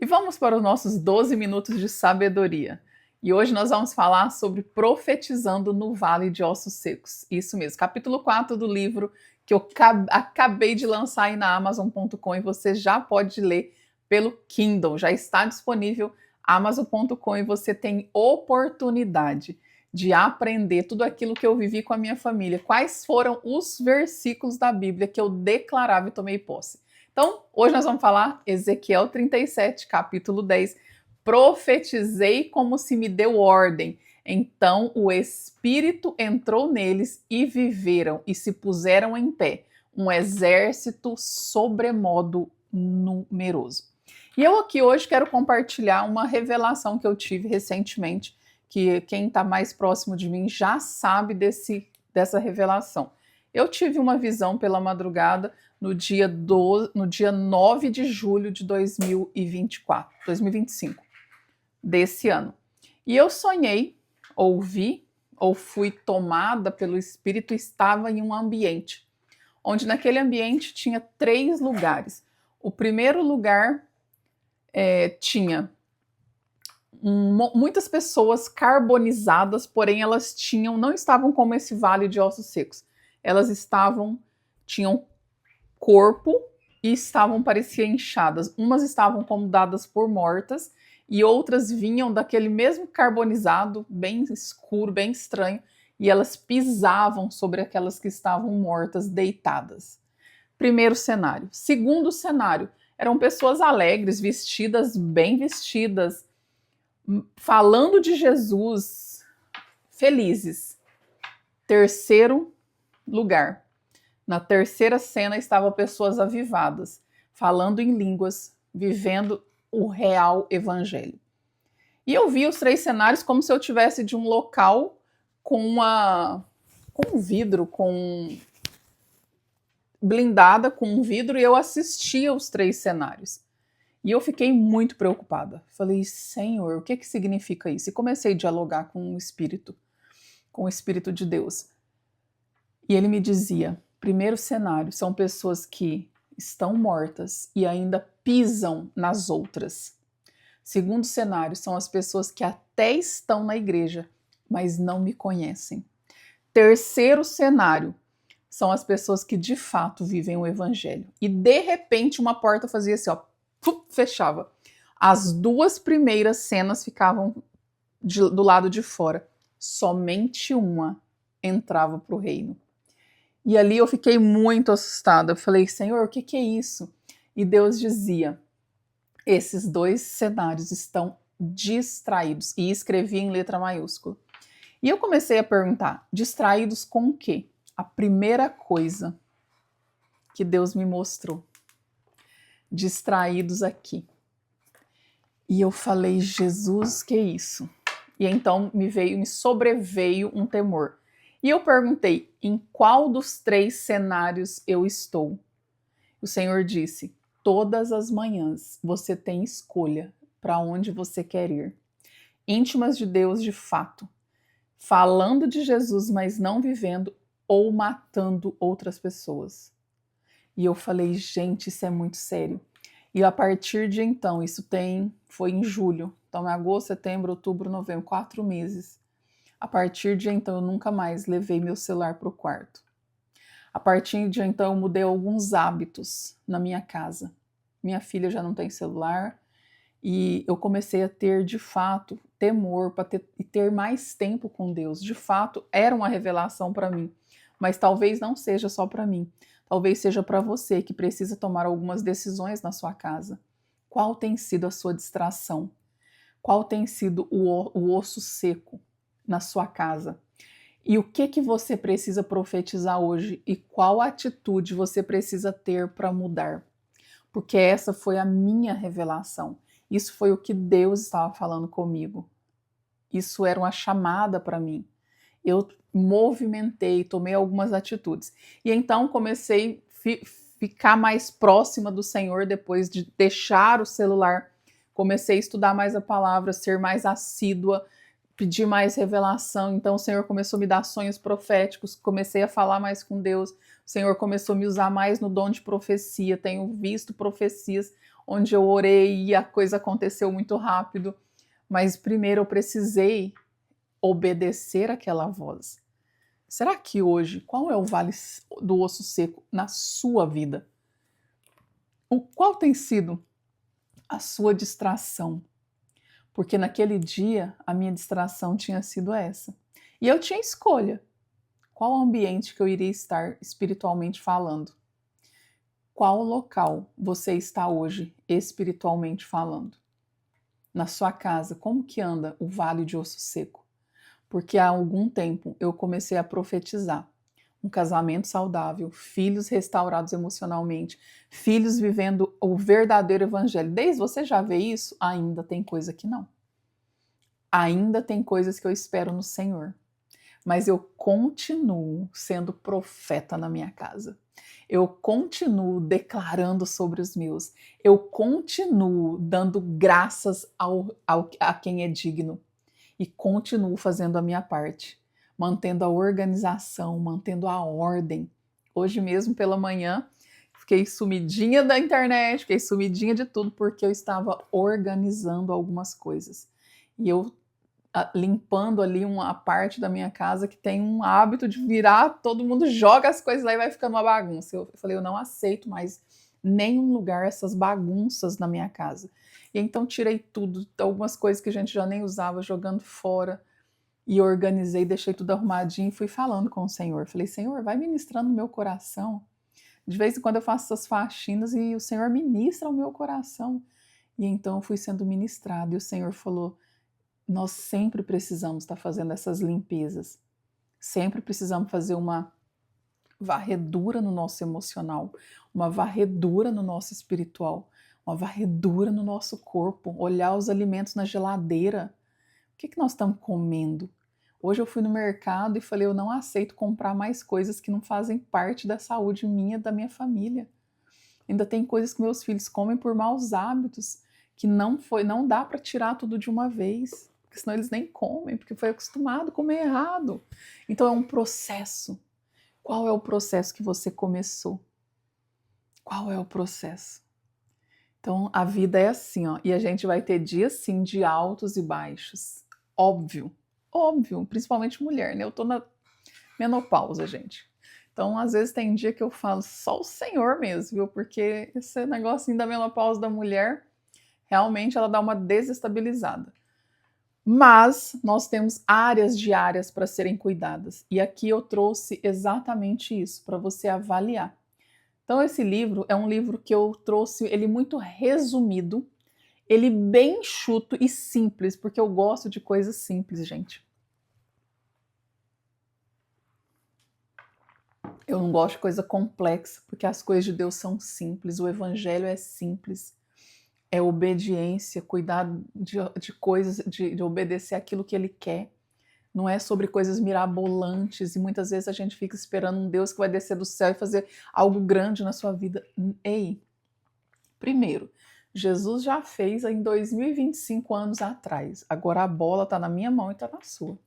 E vamos para os nossos 12 minutos de sabedoria. E hoje nós vamos falar sobre profetizando no Vale de Ossos Secos. Isso mesmo, capítulo 4 do livro que eu acabei de lançar aí na Amazon.com e você já pode ler pelo Kindle. Já está disponível Amazon.com e você tem oportunidade de aprender tudo aquilo que eu vivi com a minha família. Quais foram os versículos da Bíblia que eu declarava e tomei posse. Então, hoje nós vamos falar Ezequiel 37, capítulo 10. Profetizei como se me deu ordem. Então o Espírito entrou neles e viveram e se puseram em pé, um exército sobremodo numeroso. E eu aqui hoje quero compartilhar uma revelação que eu tive recentemente, que quem está mais próximo de mim já sabe dessa revelação. Eu tive uma visão pela madrugada no dia 9 de julho de 2025, desse ano. E eu sonhei, ouvi, ou fui tomada pelo Espírito, estava em um ambiente, onde naquele ambiente tinha 3 lugares. O primeiro lugar tinha muitas pessoas carbonizadas, porém elas não estavam como esse vale de ossos secos. Elas tinham corpo e parecia inchadas. Umas estavam como dadas por mortas e outras vinham daquele mesmo carbonizado, bem escuro, bem estranho, e elas pisavam sobre aquelas que estavam mortas, deitadas. Primeiro cenário. Segundo cenário, eram pessoas alegres, vestidas, bem vestidas, falando de Jesus, felizes. Terceiro lugar. Na terceira cena estavam pessoas avivadas, falando em línguas, vivendo o real evangelho. E eu vi os 3 cenários como se eu tivesse de um local com um vidro, blindada com um vidro, e eu assistia os 3 cenários. E eu fiquei muito preocupada. Falei, Senhor, o que significa isso? E comecei a dialogar com o Espírito de Deus. E ele me dizia, primeiro cenário, são pessoas que estão mortas e ainda pisam nas outras. Segundo cenário, são as pessoas que até estão na igreja, mas não me conhecem. Terceiro cenário, são as pessoas que de fato vivem o evangelho. E de repente uma porta fazia assim, ó, fechava. As 2 primeiras cenas ficavam do lado de fora. Somente uma entrava para o reino. E ali eu fiquei muito assustada. Eu falei, Senhor, o que é isso? E Deus dizia, esses 2 cenários estão distraídos. E escrevi em letra maiúscula. E eu comecei a perguntar, distraídos com o quê? A primeira coisa que Deus me mostrou, distraídos aqui. E eu falei, Jesus, que isso? E então me sobreveio um temor. E eu perguntei, em qual dos 3 cenários eu estou? O Senhor disse, todas as manhãs você tem escolha para onde você quer ir. Íntimas de Deus de fato, falando de Jesus, mas não vivendo ou matando outras pessoas. E eu falei, gente, isso é muito sério. E a partir de então, foi em julho, então agosto, setembro, outubro, novembro, 4 meses. A partir de então, eu nunca mais levei meu celular para o quarto. A partir de então, eu mudei alguns hábitos na minha casa. Minha filha já não tem celular e eu comecei a ter, de fato, temor e ter mais tempo com Deus. De fato, era uma revelação para mim, mas talvez não seja só para mim. Talvez seja para você que precisa tomar algumas decisões na sua casa. Qual tem sido a sua distração? Qual tem sido o osso seco na sua casa? E o que você precisa profetizar hoje? E qual atitude você precisa ter para mudar? Porque essa foi a minha revelação. Isso foi o que Deus estava falando comigo. Isso era uma chamada para mim. Eu movimentei, tomei algumas atitudes. E então comecei a ficar mais próxima do Senhor depois de deixar o celular. Comecei a estudar mais a palavra, ser mais assídua, pedir mais revelação. Então o Senhor começou a me dar sonhos proféticos, comecei a falar mais com Deus. O Senhor começou a me usar mais no dom de profecia. Tenho visto profecias onde eu orei e a coisa aconteceu muito rápido, mas primeiro eu precisei obedecer aquela voz. Será que hoje, qual é o vale do osso seco na sua vida? Qual tem sido a sua distração? Porque naquele dia a minha distração tinha sido essa. E eu tinha escolha. Qual ambiente que eu iria estar espiritualmente falando? Qual local você está hoje espiritualmente falando? Na sua casa, como que anda o vale de osso seco? Porque há algum tempo eu comecei a profetizar um casamento saudável, filhos restaurados emocionalmente, filhos vivendo o verdadeiro evangelho. Desde você já vê isso? Ainda tem coisa que não. Ainda tem coisas que eu espero no Senhor. Mas eu continuo sendo profeta na minha casa. Eu continuo declarando sobre os meus. Eu continuo dando graças a quem é digno. E continuo fazendo a minha parte, mantendo a organização, mantendo a ordem. Hoje mesmo pela manhã, fiquei sumidinha da internet, fiquei sumidinha de tudo, porque eu estava organizando algumas coisas. E eu limpando ali uma parte da minha casa que tem um hábito de virar, todo mundo joga as coisas lá e vai ficando uma bagunça. Eu falei, eu não aceito mais nenhum lugar essas bagunças na minha casa. E então tirei tudo, algumas coisas que a gente já nem usava, jogando fora, e organizei, deixei tudo arrumadinho e fui falando com o Senhor. Falei, Senhor, vai ministrando no meu coração. De vez em quando eu faço essas faxinas e o Senhor ministra ao meu coração. E então eu fui sendo ministrado e o Senhor falou, nós sempre precisamos estar fazendo essas limpezas. Sempre precisamos fazer uma varredura no nosso emocional, uma varredura no nosso espiritual, uma varredura no nosso corpo, olhar os alimentos na geladeira. O que nós estamos comendo? Hoje eu fui no mercado e falei, eu não aceito comprar mais coisas que não fazem parte da saúde minha e da minha família. Ainda tem coisas que meus filhos comem por maus hábitos, que não dá para tirar tudo de uma vez, porque senão eles nem comem, porque foi acostumado a comer errado. Então é um processo. Qual é o processo que você começou? Qual é o processo? Então, a vida é assim, ó, e a gente vai ter dias, sim, de altos e baixos. Óbvio, óbvio, principalmente mulher, né? Eu tô na menopausa, gente. Então, às vezes tem dia que eu falo só o Senhor mesmo, viu? Porque esse negocinho da menopausa da mulher, realmente ela dá uma desestabilizada. Mas nós temos áreas diárias para serem cuidadas. E aqui eu trouxe exatamente isso, para você avaliar. Então esse livro é um livro que eu trouxe ele muito resumido, ele bem enxuto e simples, porque eu gosto de coisas simples, gente. Eu não gosto de coisa complexa, porque as coisas de Deus são simples, o evangelho é simples. É obediência, cuidar de coisas, de obedecer aquilo que ele quer. Não é sobre coisas mirabolantes e muitas vezes a gente fica esperando um Deus que vai descer do céu e fazer algo grande na sua vida. Ei, primeiro, Jesus já fez em 2025 anos atrás. Agora a bola está na minha mão e está na sua.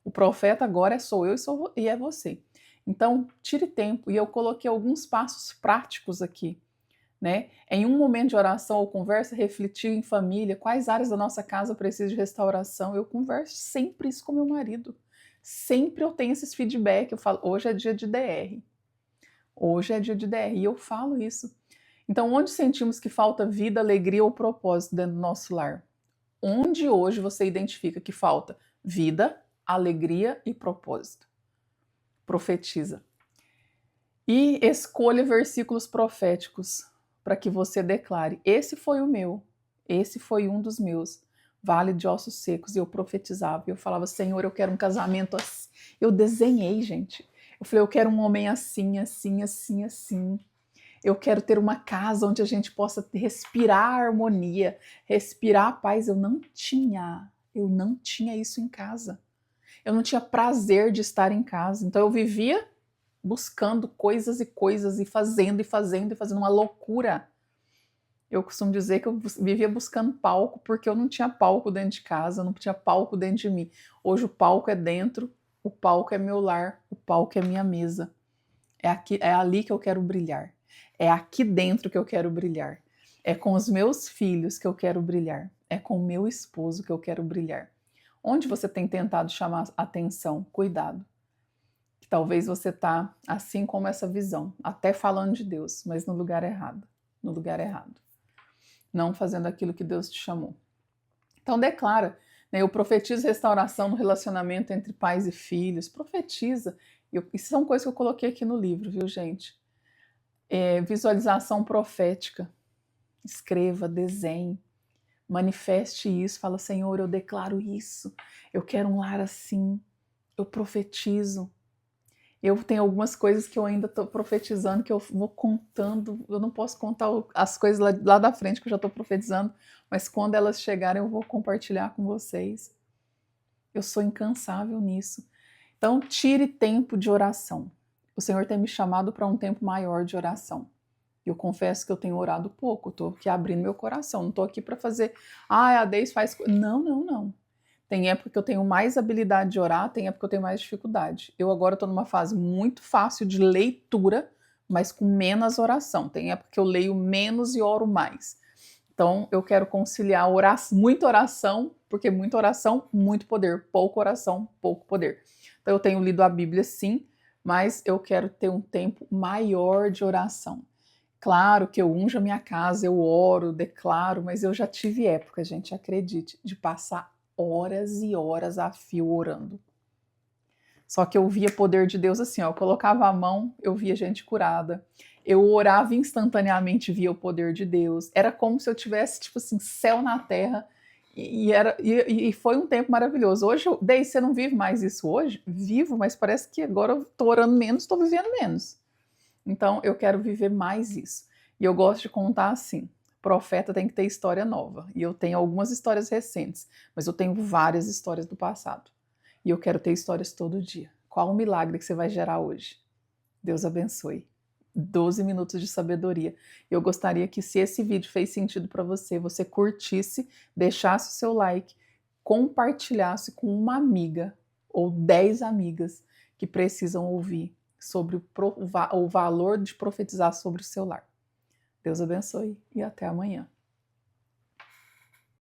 O profeta agora sou eu e é você. Então, tire tempo. E eu coloquei alguns passos práticos aqui. Né? Em um momento de oração ou conversa, refletir em família, quais áreas da nossa casa precisam de restauração. Eu converso sempre isso com meu marido. Sempre eu tenho esses feedback. Eu falo, hoje é dia de DR. Hoje é dia de DR. E eu falo isso. Então, onde sentimos que falta vida, alegria ou propósito dentro do nosso lar? Onde hoje você identifica que falta vida, alegria e propósito? Profetiza. E escolha versículos proféticos para que você declare, esse foi o meu, esse foi um dos meus, vale de ossos secos, e eu profetizava, eu falava, Senhor, eu quero um casamento assim, eu desenhei, gente, eu falei, eu quero um homem assim, assim, assim, assim, eu quero ter uma casa onde a gente possa respirar harmonia, respirar paz, eu não tinha isso em casa, eu não tinha prazer de estar em casa, então eu vivia buscando coisas e fazendo uma loucura. Eu costumo dizer que eu vivia buscando palco porque eu não tinha palco dentro de casa, não tinha palco dentro de mim. Hoje o palco é dentro, o palco é meu lar, o palco é minha mesa. É ali que eu quero brilhar. É aqui dentro que eu quero brilhar. É com os meus filhos que eu quero brilhar. É com o meu esposo que eu quero brilhar. Onde você tem tentado chamar atenção? Cuidado. Que talvez você está assim como essa visão, até falando de Deus, mas no lugar errado. No lugar errado. Não fazendo aquilo que Deus te chamou. Então declara, né, eu profetizo restauração no relacionamento entre pais e filhos. Profetiza. Isso são coisas que eu coloquei aqui no livro, viu, gente? Visualização profética. Escreva, desenhe, manifeste isso. Fala, Senhor, eu declaro isso. Eu quero um lar assim. Eu profetizo. Eu tenho algumas coisas que eu ainda estou profetizando, que eu vou contando. Eu não posso contar as coisas lá da frente que eu já estou profetizando, mas quando elas chegarem eu vou compartilhar com vocês. Eu sou incansável nisso. Então, tire tempo de oração. O Senhor tem me chamado para um tempo maior de oração. Eu confesso que eu tenho orado pouco, estou aqui abrindo meu coração, não estou aqui para fazer, a Deise faz... Não. Tem época que eu tenho mais habilidade de orar, tem época que eu tenho mais dificuldade. Eu agora estou numa fase muito fácil de leitura, mas com menos oração. Tem época que eu leio menos e oro mais. Então eu quero conciliar muita oração, porque muita oração, muito poder. Pouca oração, pouco poder. Então eu tenho lido a Bíblia sim, mas eu quero ter um tempo maior de oração. Claro que eu unjo a minha casa, eu oro, declaro, mas eu já tive época, gente, acredite, de passar horas e horas a fio orando. Só que eu via poder de Deus assim, ó, eu colocava a mão, eu via gente curada. Eu orava instantaneamente, via o poder de Deus. Era como se eu tivesse, tipo assim, céu na terra. E foi um tempo maravilhoso. Hoje, Deise, você não vive mais isso hoje? Vivo, mas parece que agora eu tô orando menos, tô vivendo menos. Então, eu quero viver mais isso. E eu gosto de contar assim, profeta tem que ter história nova. E eu tenho algumas histórias recentes, mas eu tenho várias histórias do passado. E eu quero ter histórias todo dia. Qual o milagre que você vai gerar hoje? Deus abençoe. 12 minutos de sabedoria. Eu gostaria que, se esse vídeo fez sentido para você, você curtisse, deixasse o seu like, compartilhasse com uma amiga ou 10 amigas que precisam ouvir sobre o valor de profetizar sobre o seu lar. Deus abençoe e até amanhã.